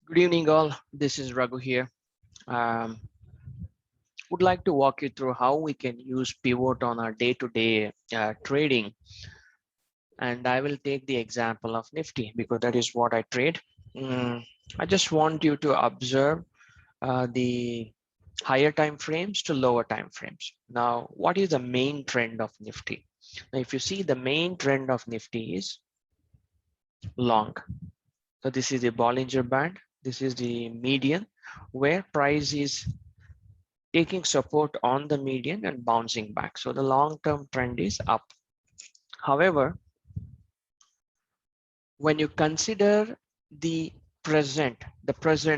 Good evening, all. This is Raghu here. Um, would like to walk you through how we can use pivot on our day-to-day trading, and I will take the example of Nifty because that is what I trade. Mm, I just want you to observe the higher time frames to lower time frames. Now, what is the main trend of Nifty? Now, if you see, the main trend of Nifty is long. So this is the Bollinger Band. This is the median where price is taking support on the median and bouncing back. So the long-term trend is up. However, when you consider the present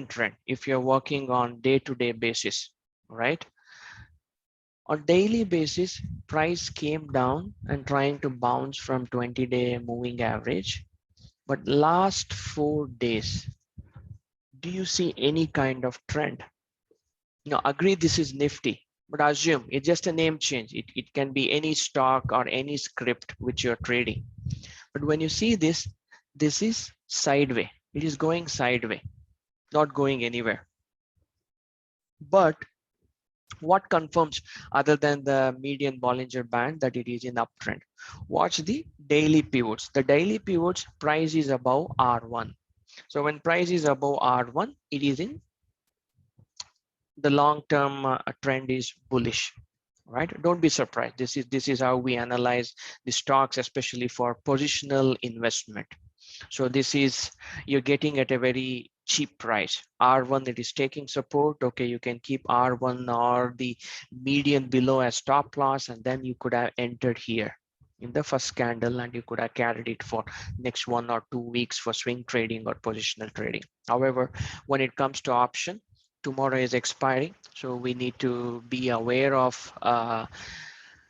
trend, if you're working on day-to-day basis, right? On daily basis, price came down and trying to bounce from 20-day moving average. But last 4 days, do you see any kind of trend? Now, agree this is Nifty, but assume it's just a name change. It can be any stock or any script which you're trading. But when you see this, this is sideways. It is going sideways, not going anywhere. But what confirms other than the median Bollinger Band that it is in uptrend? Watch the daily pivots. The daily pivots price is above R1. So when price is above R1, it is in the long-term trend is bullish, right? Don't be surprised. This is how we analyze the stocks, especially for positional investment. So this is, you're getting at a very cheap price. R1, it is taking support. Okay, you can keep R1 or the median below as stop loss, and then you could have entered here in the first candle and you could have carried it for next 1 or 2 weeks for swing trading or positional trading. However, when it comes to option, tomorrow is expiring, so we need to be aware of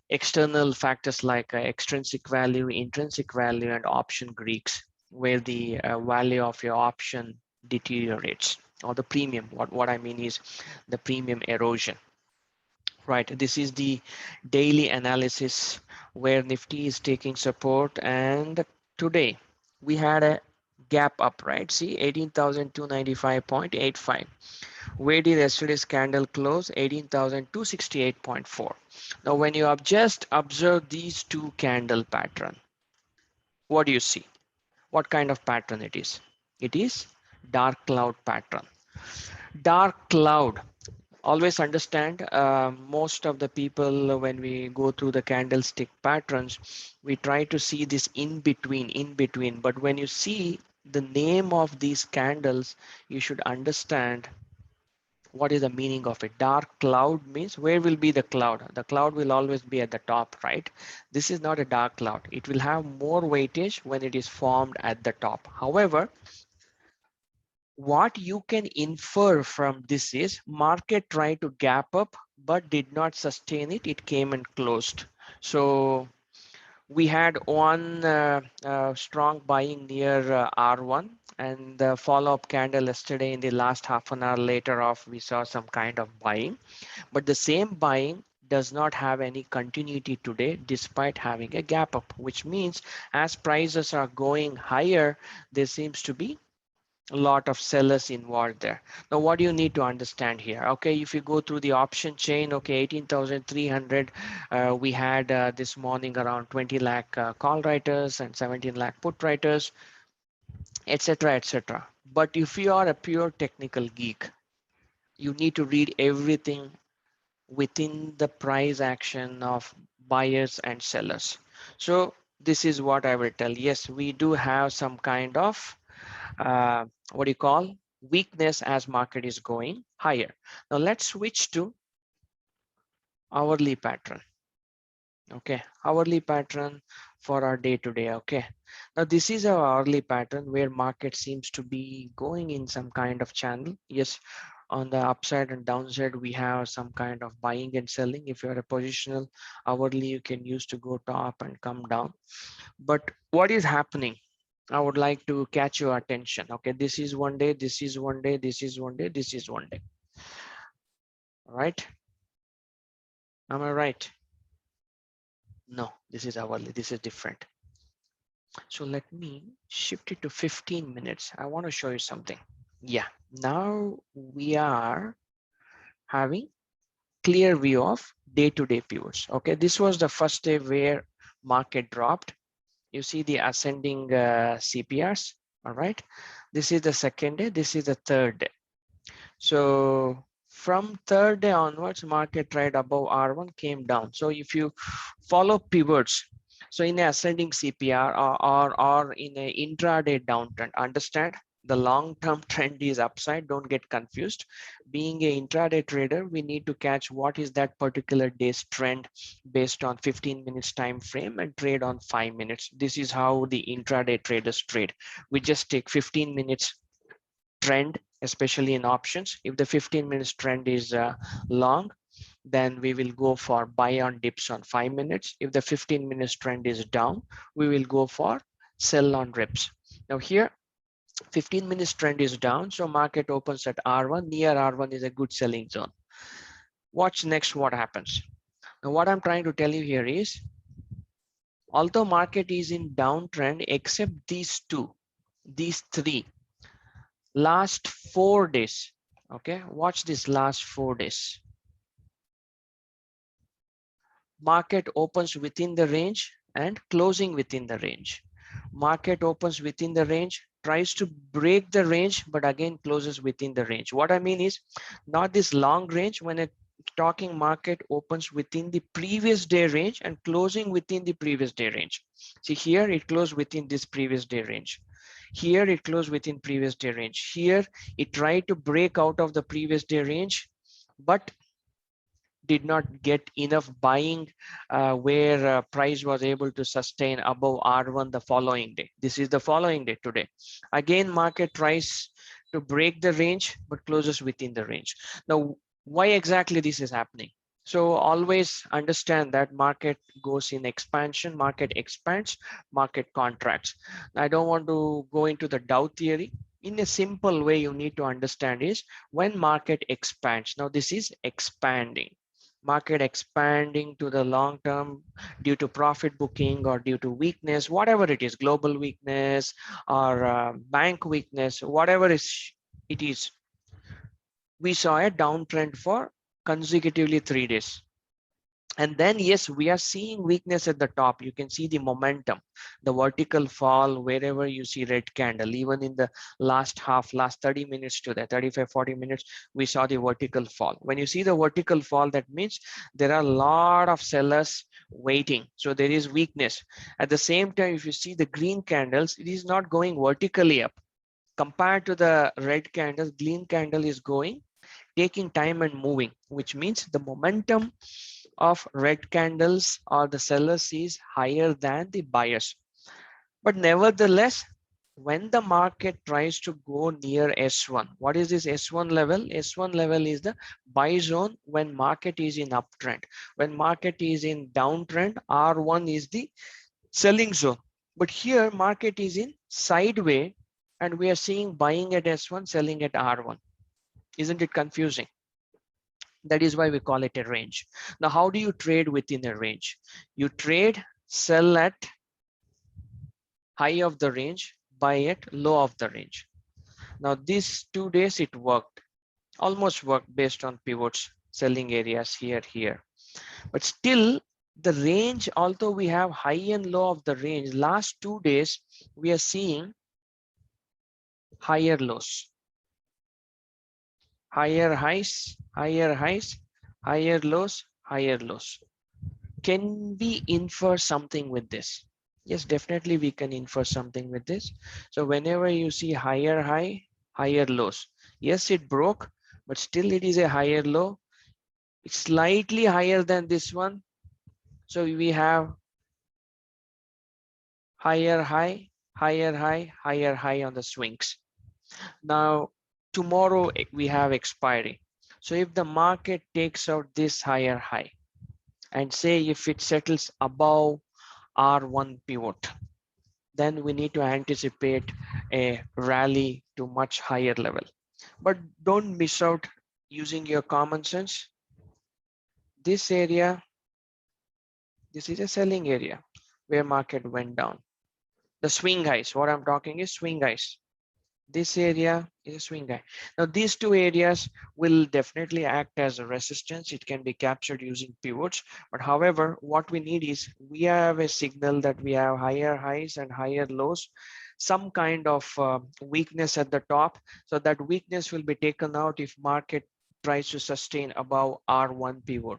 external factors like extrinsic value, intrinsic value, and option Greeks, where the value of your option deteriorates, or the premium. What I mean is the premium erosion, right? This is the daily analysis where Nifty is taking support, and today we had a gap up, right? See, 18,295.85. Where did yesterday's candle close? 18,268.4. Now, when you just observe these two candle pattern, what do you see? What kind of pattern it is? It is dark cloud pattern. Dark cloud. Always understand, most of the people, when we go through the candlestick patterns, we try to see this in between. But when you see the name of these candles, you should understand what is the meaning of it. Dark cloud means where will be the cloud? The cloud will always be at the top, right? This is not a dark cloud. It will have more weightage when it is formed at the top. However, what you can infer from this is market tried to gap up but did not sustain it. It came and closed. So we had one strong buying near R1, and the follow-up candle yesterday in the last half an hour later off, we saw some kind of buying, but the same buying does not have any continuity today despite having a gap up, which means as prices are going higher, there seems to be a lot of sellers involved there. Now, what do you need to understand here? Okay, if you go through the option chain, okay, 18,300, we had this morning around 20 lakh call writers and 17 lakh put writers, etc., etc. But if you are a pure technical geek, you need to read everything within the price action of buyers and sellers. So this is what I will tell. Yes, we do have some kind of what do you call weakness as market is going higher. Now let's switch to hourly pattern. Okay, hourly pattern for our day to day. Okay, now this is our hourly pattern where market seems to be going in some kind of channel. Yes, on the upside and downside we have some kind of buying and selling. If you're a positional hourly, you can use to go top and come down. But what is happening, I would like to catch your attention. Okay, this is one day, this is one day, this is one day, this is one day. All right, am I right? No, this is hourly, this is different. So let me shift it to 15 minutes. I want to show you something. Yeah, now we are having clear view of day-to-day pivots. Okay, this was the first day where market dropped. You see the ascending CPRs. All right, this is the second day, this is the third day. So from third day onwards, market tried above R1, came down. So if you follow pivots, so in a ascending CPR or in a intraday downtrend, understand the long-term trend is upside. Don't get confused. Being a intraday trader, we need to catch what is that particular day's trend based on 15 minutes time frame and trade on 5 minutes. This is how the intraday traders trade. We just take 15 minutes trend, especially in options. If the 15 minutes trend is long, then we will go for buy on dips on 5 minutes. If the 15 minutes trend is down, we will go for sell on rips. Now here 15 minutes trend is down, so market opens at R1. Near R1 is a good selling zone. Watch next what happens. Now what I'm trying to tell you here is, although market is in downtrend, except these two, these three, last 4 days, okay, watch this last 4 days. Market opens within the range and closing within the range. Market opens within the range, tries to break the range, but again closes within the range. What I mean is not this long range. When a talking market opens within the previous day range and closing within the previous day range. See here it closed within this previous day range. Here it closed within previous day range. Here it tried to break out of the previous day range, but did not get enough buying where price was able to sustain above R1 the following day. This is the following day today. Again, market tries to break the range, but closes within the range. Now, why exactly this is happening? So always understand that market goes in expansion, market expands, market contracts. I don't want to go into the Dow theory. In a simple way, you need to understand is when market expands. Now this is expanding. Market expanding to the long term due to profit booking or due to weakness, whatever it is, global weakness or bank weakness, whatever it is. We saw a downtrend for consecutively 3 days. And then, yes, we are seeing weakness at the top. You can see the momentum, the vertical fall, wherever you see red candle, even in the last 30 minutes to the 35, 40 minutes, we saw the vertical fall. When you see the vertical fall, that means there are a lot of sellers waiting. So there is weakness. At the same time, if you see the green candles, it is not going vertically up. Compared to the red candles, green candle is going, taking time and moving, which means the momentum of red candles or the sellers is higher than the buyers. But nevertheless, when the market tries to go near S1, what is this S1 level? S1 level is the buy zone when market is in uptrend. When market is in downtrend, R1 is the selling zone. But here market is in sideway and we are seeing buying at S1, selling at R1. Isn't it confusing? That is why we call it a range. Now, how do you trade within a range? You trade, sell at high of the range, buy at low of the range. Now, these 2 days it worked, almost worked based on pivots, selling areas here. But still, the range, although we have high and low of the range, last 2 days, we are seeing higher lows, higher highs, higher lows, higher lows. Can we infer something with this? Yes, definitely we can infer something with this. So whenever you see higher high, higher lows, yes, it broke, but still it is a higher low. It's slightly higher than this one. So we have higher high, higher high on the swings. Now, tomorrow we have expiry. So if the market takes out this higher high and say if it settles above R1 pivot, then we need to anticipate a rally to much higher level. But don't miss out using your common sense. This area, this is a selling area where market went down. The swing highs, what I'm talking is swing highs. This area is a swing high. Now these two areas will definitely act as a resistance. It can be captured using pivots. But however, what we need is we have a signal that we have higher highs and higher lows, some kind of weakness at the top. So that weakness will be taken out if market tries to sustain above R1 pivot.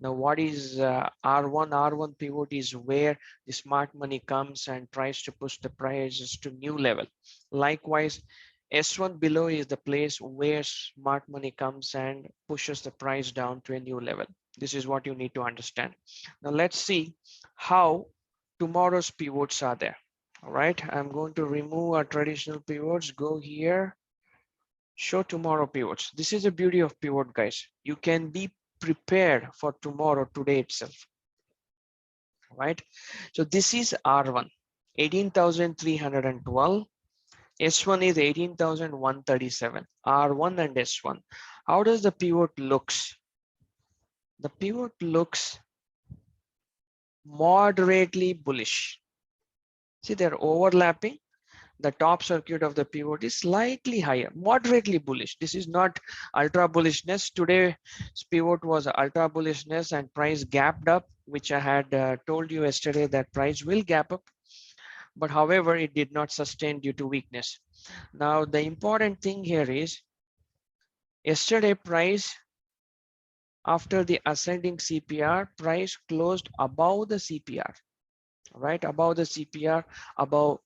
Now, what is R1? R1 pivot is where the smart money comes and tries to push the prices to new level. Likewise, S1 below is the place where smart money comes and pushes the price down to a new level. This is what you need to understand. Now, let's see how tomorrow's pivots are there. All right, I'm going to remove our traditional pivots, go here, show tomorrow pivots. This is the beauty of pivot, guys. You can be prepared for tomorrow today itself, right? So this is R1, 18,312. S1 is 18,137. R1 and S1. How does the pivot looks? The pivot looks moderately bullish. See, they're overlapping. The top circuit of the pivot is slightly higher, moderately bullish. This is not ultra bullishness. Today's pivot was ultra bullishness and price gapped up, which I had told you yesterday that price will gap up. But however, it did not sustain due to weakness. Now, the important thing here is yesterday price after the ascending CPR, price closed above the CPR, right? Above the CPR, above,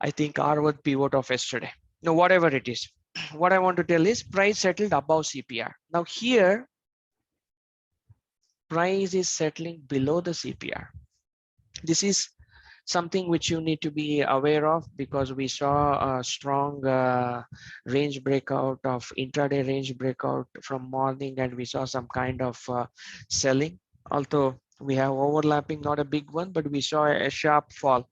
I think, R1 pivot of yesterday. No, whatever it is. What I want to tell is price settled above CPR. Now here, price is settling below the CPR. This is something which you need to be aware of because we saw a strong range breakout of intraday range breakout from morning, and we saw some kind of selling. Although we have overlapping, not a big one, but we saw a sharp fall,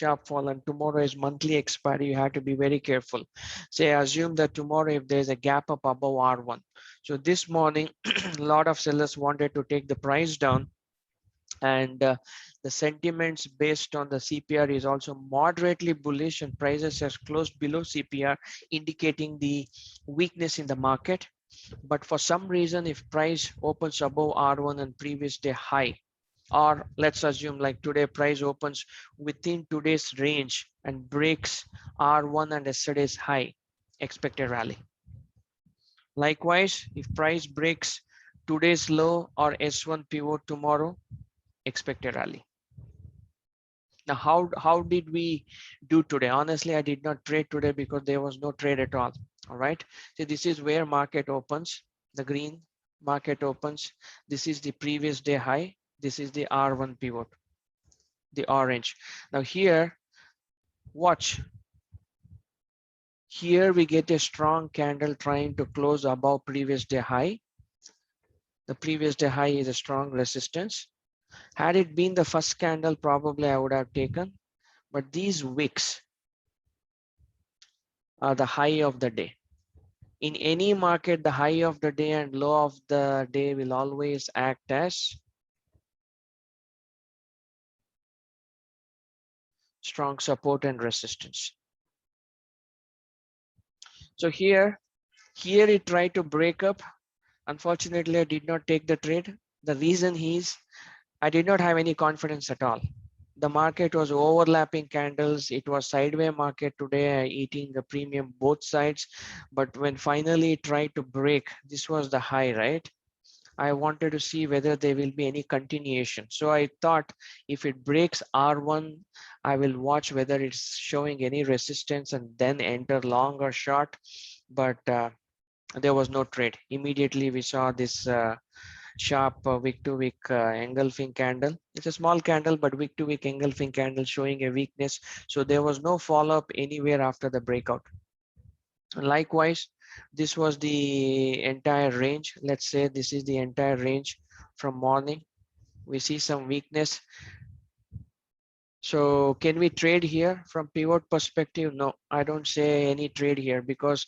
and tomorrow is monthly expiry. You have to be very careful. Say assume that tomorrow if there's a gap up above R1. So this morning, a lot of sellers wanted to take the price down, and the sentiments based on the CPR is also moderately bullish, and prices has closed below CPR, indicating the weakness in the market. But for some reason, if price opens above R1 and previous day high, or let's assume like today price opens within today's range and breaks R1 and yesterday's high, expected rally. Likewise, if price breaks today's low or S1 pivot tomorrow, expected rally. Now, how did we do today? Honestly, I did not trade today because there was no trade at all. All right. So this is where market opens. The green market opens. This is the previous day high. This is the R1 pivot, the orange. Now here, watch. Here we get a strong candle trying to close above previous day high. The previous day high is a strong resistance. Had it been the first candle, probably I would have taken. But these wicks are the high of the day. In any market, the high of the day and low of the day will always act as strong support and resistance. So here it tried to break up. Unfortunately, I did not take the trade. The reason is I did not have any confidence at all. The market was overlapping candles. It was sideways market today, eating the premium both sides. But when finally it tried to break, this was the high, right? I wanted to see whether there will be any continuation. So I thought if it breaks R1, I will watch whether it's showing any resistance and then enter long or short. But there was no trade. Immediately we saw this sharp wick to wick engulfing candle. It's a small candle, but wick to wick engulfing candle showing a weakness. So there was no follow up anywhere after the breakout. Likewise, this was the entire range. Let's say this is the entire range from morning. We see some weakness. So can we trade here from pivot perspective? No, I don't say any trade here because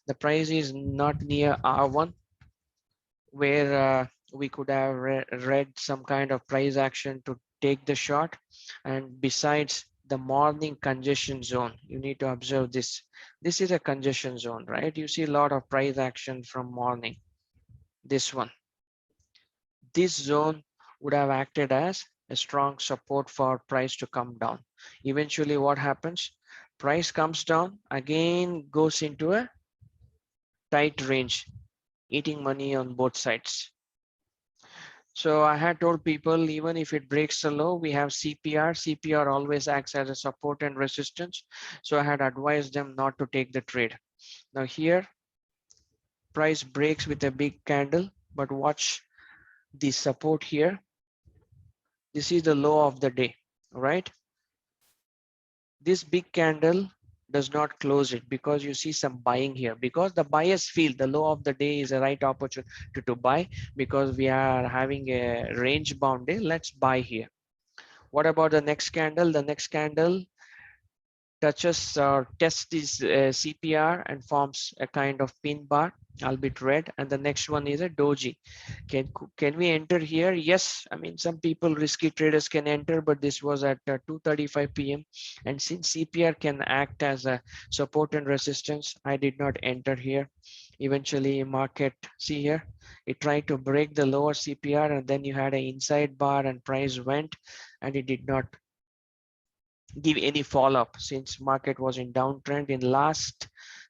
the price is not near R1 where we could have read some kind of price action to take the shot. And besides, the morning congestion zone. You need to observe this. This is a congestion zone, right? You see a lot of price action from morning. This one, this zone would have acted as a strong support for price to come down. Eventually what happens? Price comes down, again goes into a tight range, eating money on both sides. So I had told people, even if it breaks the low, we have CPR. CPR always acts as a support and resistance. So I had advised them not to take the trade. Now here, price breaks with a big candle, but watch the support here. This is the low of the day, right? This big candle does not close it because you see some buying here, because the buyers feel the low of the day is a right opportunity to buy, because we are having a range bound day. Let's buy here. What about the next candle? The next candle touches or tests this CPR and forms a kind of pin bar, albeit red, and the next one is a doji. Can we enter here? Yes, I mean, some people, risky traders, can enter, but this was at 2:35 p.m. and since CPR can act as a support and resistance, I did not enter here. Eventually market, see here, it tried to break the lower CPR and then you had an inside bar and price went, and it did not give any follow up since market was in downtrend. In last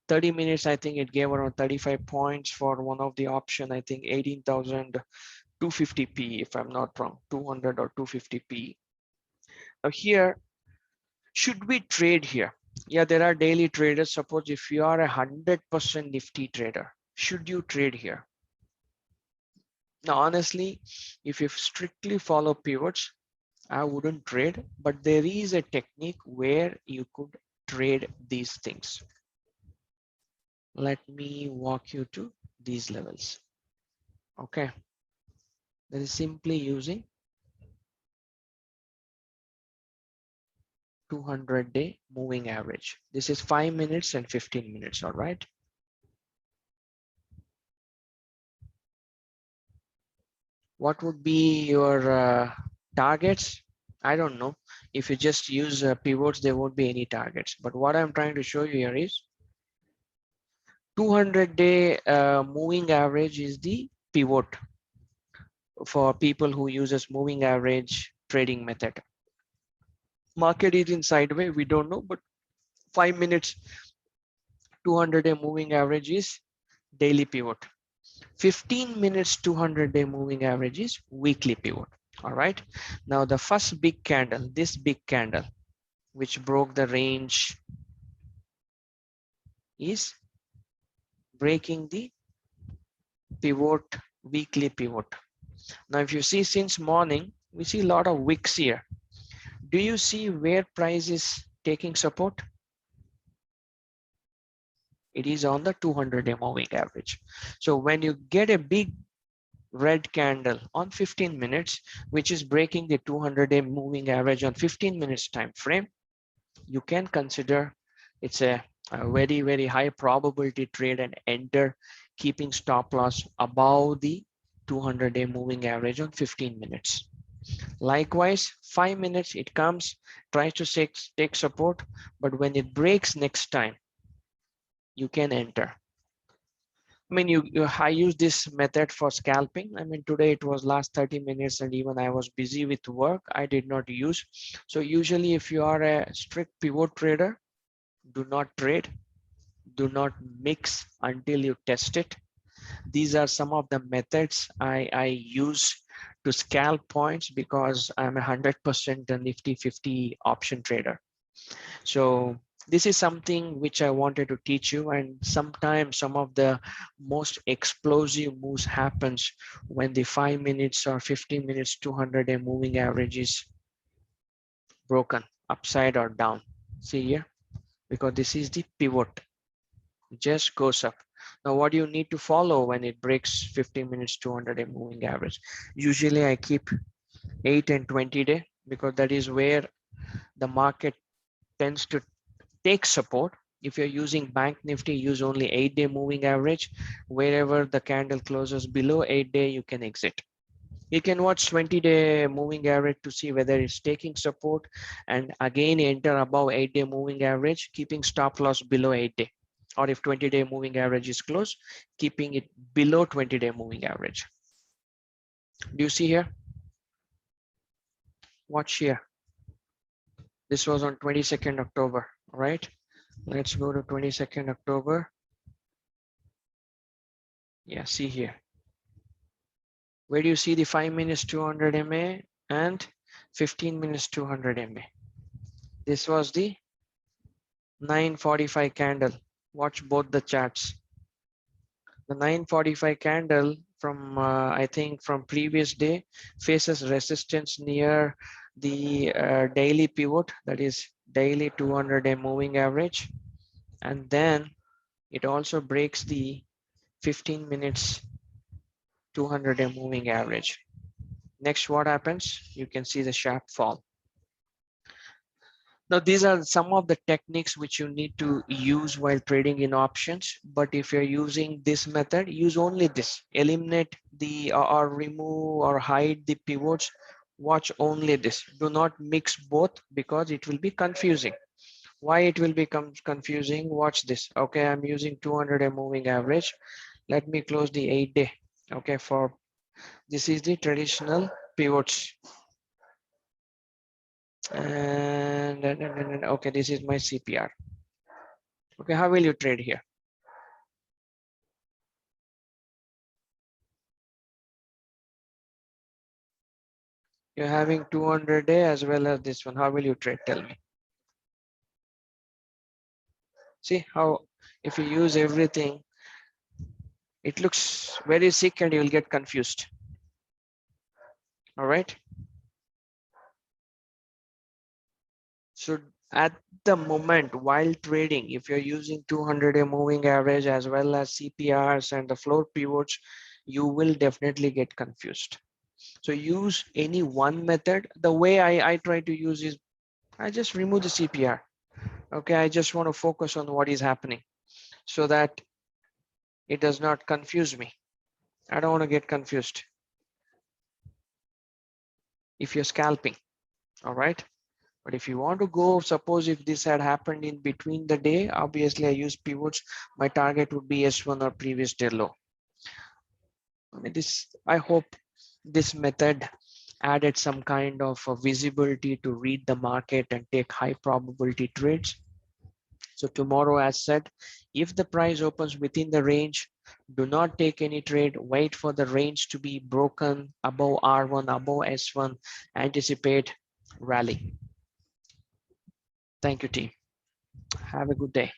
30 minutes, I think it gave around 35 points for one of the option, I think 18,250 P, if I'm not wrong, 200 or 250 P. Now here, should we trade here? Yeah, there are daily traders. Suppose if you are 100% Nifty trader, should you trade here? Now, honestly, if you strictly follow pivots, I wouldn't trade, but there is a technique where you could trade these things. Let me walk you to these levels. Okay. That is simply using 200-day moving average. This is 5 minutes and 15 minutes. All right. What would be your targets? I don't know. If you just use pivots, there won't be any targets. But what I'm trying to show you here is 200-day moving average is the pivot for people who uses moving average trading method. Market is in sideways, we don't know, but 5 minutes 200-day moving average is daily pivot. 15 minutes 200-day moving average is weekly pivot. All right. Now the first big candle, this big candle, which broke the range, is breaking the pivot, weekly pivot. Now if you see since morning, we see a lot of wicks here. Do you see where price is taking support? It is on the 200-day moving average. So when you get a big red candle on 15 minutes, which is breaking the 200-day moving average on 15 minutes time frame, you can consider it's a very, very high probability trade and enter, keeping stop loss above the 200-day moving average on 15 minutes. Likewise, 5 minutes, it comes, tries to take support, but when it breaks next time, you can enter. I mean, I use this method for scalping. I mean, today it was last 30 minutes and even I was busy with work. I did not use. So usually if you are a strict pivot trader, do not trade, do not mix until you test it. These are some of the methods I use to scalp points because I'm 100% a Nifty 50 option trader. So this is something which I wanted to teach you, and sometimes some of the most explosive moves happens when the 5 minutes or 15 minutes 200-day moving average is broken upside or down. See here, because this is the pivot, it just goes up. Now what do you need to follow when it breaks 15 minutes 200-day moving average? Usually I keep 8 and 20-day because that is where the market tends to take support. If you're using BankNifty, use only 8-day moving average. Wherever the candle closes below 8-day, you can exit. You can watch 20-day moving average to see whether it's taking support, and again enter above 8-day moving average, keeping stop loss below 8-day. Or if 20-day moving average is close, keeping it below 20-day moving average. Do you see here? Watch here. This was on 22nd October, right? Let's go to 22nd October. Yeah, see here. Where do you see the 5 minutes 200 MA and 15 minutes 200 MA? This was the 9:45 candle. Watch both the charts. The 9:45 candle from I think from previous day faces resistance near the daily pivot, that is daily 200-day moving average, and then it also breaks the 15 minutes 200-day moving average. Next, what happens? You can see the sharp fall. Now, these are some of the techniques which you need to use while trading in options. But if you're using this method, use only this. Eliminate the or remove or hide the pivots. Watch only this. Do not mix both because it will be confusing. Why it will become confusing? Watch this. Okay, I'm using 200-day moving average. Let me close the 8-day. Okay, for this is the traditional pivots. And okay, this is my CPR. Okay, how will you trade here? You're having 200-day as well as this one. How will you trade? Tell me. See how if you use everything, it looks very sick and you will get confused. All right. So at the moment while trading, if you're using 200-day moving average as well as CPRs and the floor pivots, you will definitely get confused. So use any one method. The way I try to use is I just remove the CPR. Okay, I just want to focus on what is happening so that it does not confuse me. I don't want to get confused if you're scalping. All right. But if you want to go, suppose if this had happened in between the day, obviously I use pivots. My target would be S1 or previous day low. I mean, I hope this method added some kind of visibility to read the market and take high probability trades. So tomorrow, as said, if the price opens within the range, do not take any trade. Wait for the range to be broken above R1, above S1, anticipate rally. Thank you, team. Have a good day.